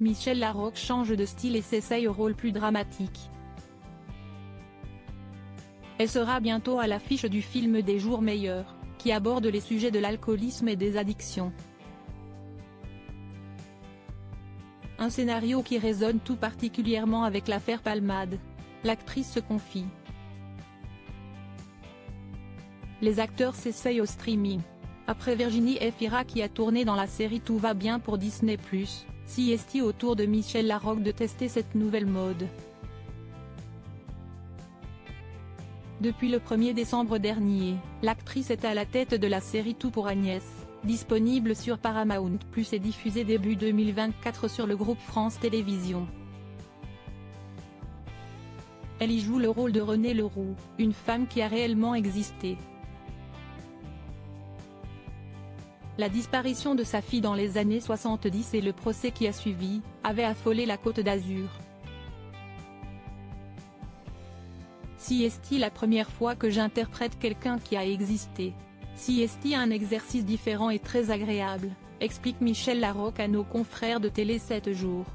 Michel Larocque change de style et s'essaye au rôle plus dramatique. Elle sera bientôt à l'affiche du film Des jours meilleurs, qui aborde les sujets de l'alcoolisme et des addictions. Un scénario qui résonne tout particulièrement avec l'affaire Palmade. L'actrice se confie. Les acteurs s'essayent au streaming. Après Virginie Efira qui a tourné dans la série Tout va bien pour Disney+, c'est au tour de Michel Larocque de tester cette nouvelle mode. Depuis le 1er décembre dernier, l'actrice est à la tête de la série Tout pour Agnès, disponible sur Paramount+ et diffusée début 2024 sur le groupe France Télévisions. Elle y joue le rôle de Renée Leroux, une femme qui a réellement existé. La disparition de sa fille dans les années 70 et le procès qui a suivi, avaient affolé la Côte d'Azur. Si est-il la première fois que j'interprète quelqu'un qui a existé. Si est-il un exercice différent et très agréable, explique Michel Larocque à nos confrères de Télé 7 jours.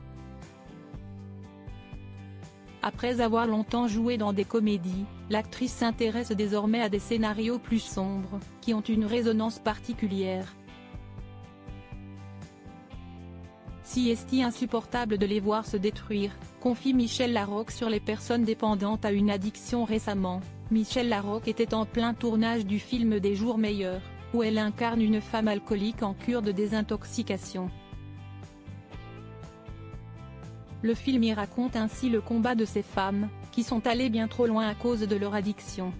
Après avoir longtemps joué dans des comédies, l'actrice s'intéresse désormais à des scénarios plus sombres, qui ont une résonance particulière. Si est-il insupportable de les voir se détruire, confie Michel Larocque sur les personnes dépendantes à une addiction récemment. Michel Larocque était en plein tournage du film Des jours meilleurs, où elle incarne une femme alcoolique en cure de désintoxication. Le film y raconte ainsi le combat de ces femmes, qui sont allées bien trop loin à cause de leur addiction.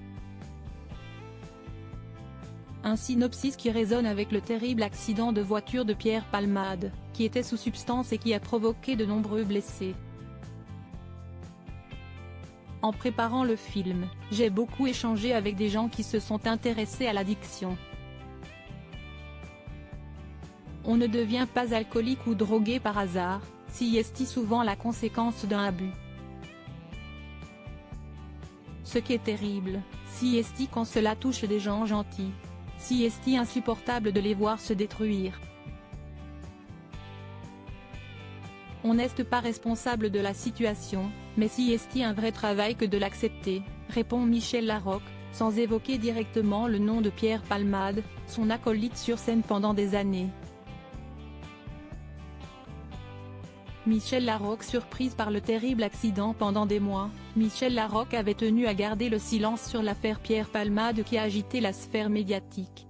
Un synopsis qui résonne avec le terrible accident de voiture de Pierre Palmade, qui était sous substance et qui a provoqué de nombreux blessés. En préparant le film, j'ai beaucoup échangé avec des gens qui se sont intéressés à l'addiction. On ne devient pas alcoolique ou drogué par hasard, c'est souvent la conséquence d'un abus. Ce qui est terrible, c'est quand cela touche des gens gentils. C'est insupportable de les voir se détruire. On n'est pas responsable de la situation, mais c'est un vrai travail que de l'accepter, répond Michel Larocque, sans évoquer directement le nom de Pierre Palmade, son acolyte sur scène pendant des années. Michel Larocque surprise par le terrible accident pendant des mois, Michel Larocque avait tenu à garder le silence sur l'affaire Pierre Palmade qui a agité la sphère médiatique.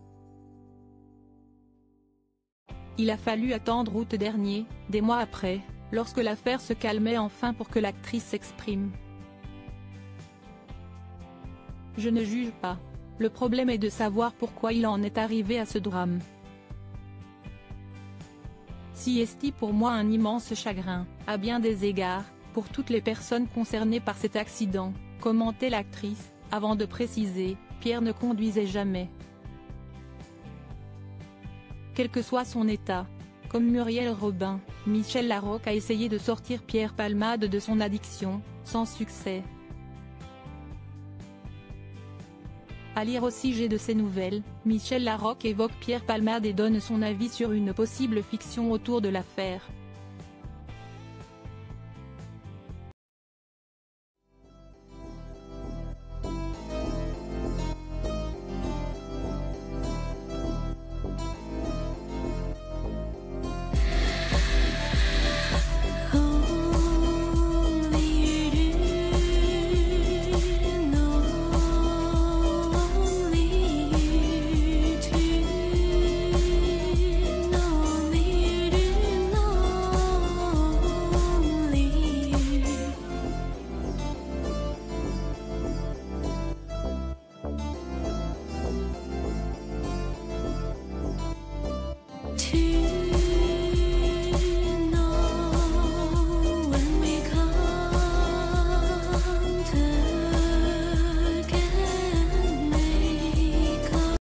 Il a fallu attendre août dernier, des mois après, lorsque l'affaire se calmait enfin pour que l'actrice s'exprime. Je ne juge pas. Le problème est de savoir pourquoi il en est arrivé à ce drame. C'est pour moi un immense chagrin, à bien des égards, pour toutes les personnes concernées par cet accident, commentait l'actrice, avant de préciser, Pierre ne conduisait jamais. Quel que soit son état. Comme Muriel Robin, Michel Larocque a essayé de sortir Pierre Palmade de son addiction, sans succès. À lire au sujet de ces nouvelles, Michel Larocque évoque Pierre Palmade et donne son avis sur une possible fiction autour de l'affaire.